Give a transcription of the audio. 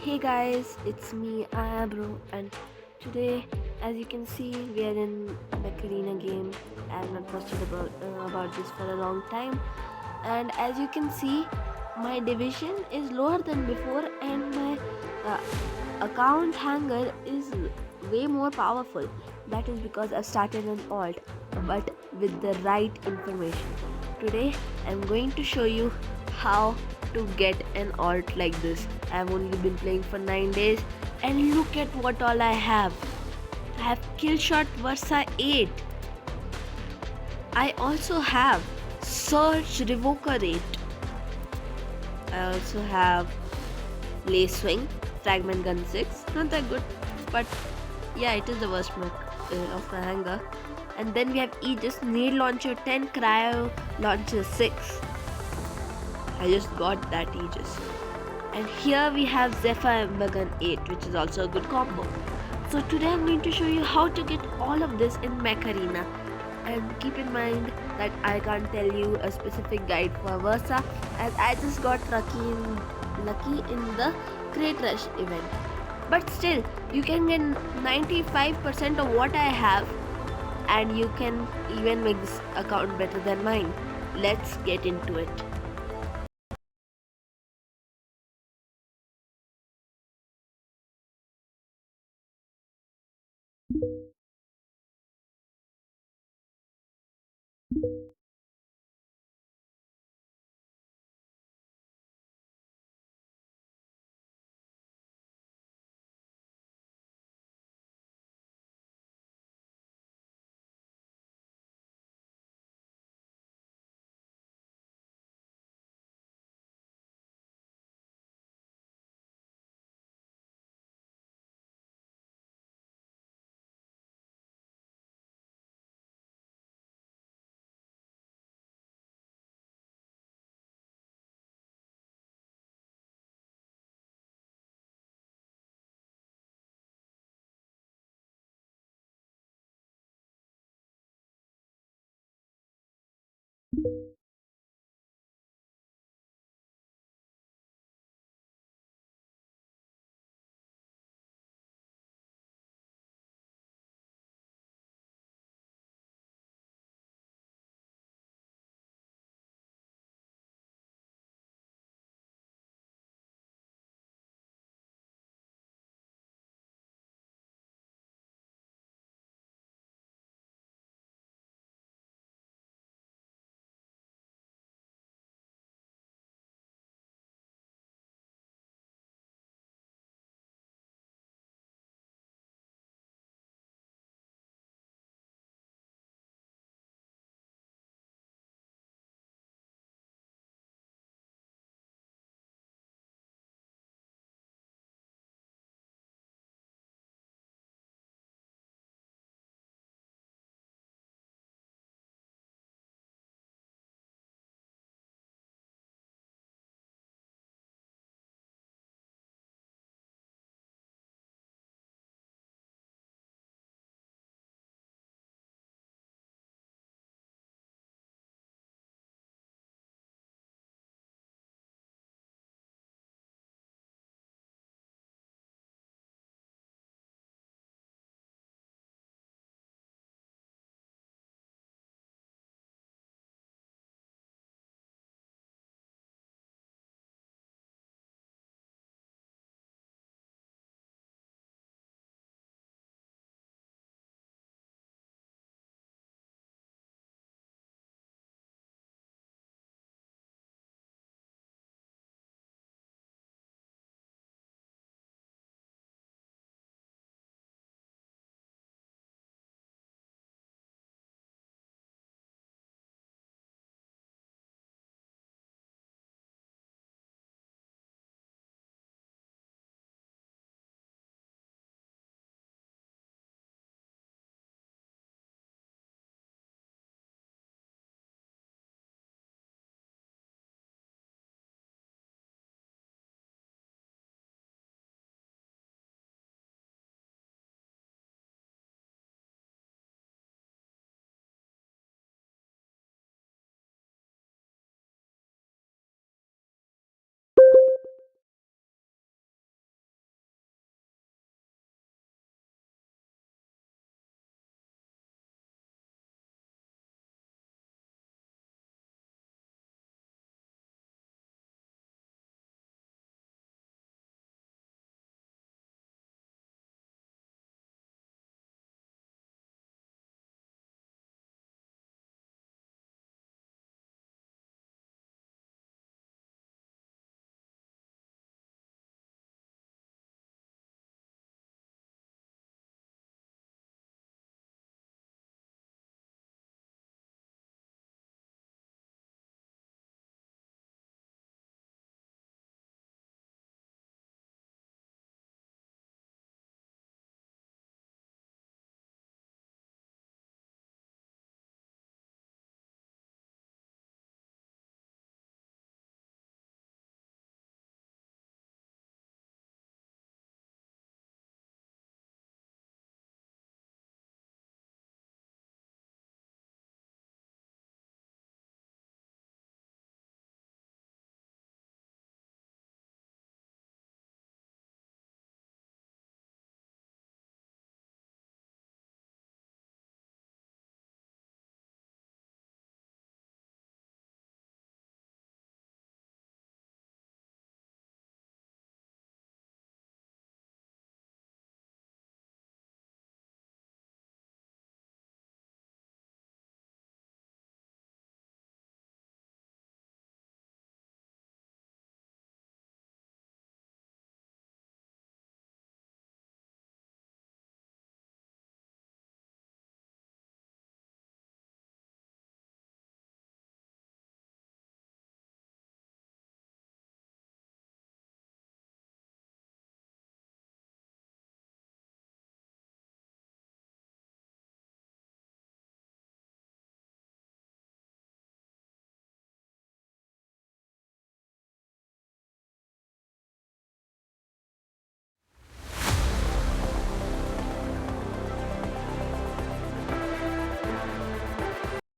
Hey guys, it's me, Ayabro, and today, as you can see, we are in Macarena game. I have not posted about this for a long time, and as you can see, my division is lower than before, and my uh, account hanger is way more powerful. That is because I've started an alt, but with the right information. Today, I'm going to show you how to get an alt like this. I've only been playing for 9 days, and look at what all I have. I have Killshot Versa 8. I also have Search Revoker 8. I also have Lace Swing, Fragment Gun 6. Not that good, but yeah, it is the worst mech of my hanger. And then we have Aegis Nail Launcher 10, Cryo Launcher 6. I just got that Aegis. And here we have Zephyr Ember Gun 8, which is also a good combo. So today I'm going to show you how to get all of this in Macarena. And keep in mind that I can't tell you a specific guide for Versa, as I just got lucky in the Crate Rush event. But still, you can get 95% of what I have, and you can even make this account better than mine. Let's get into it.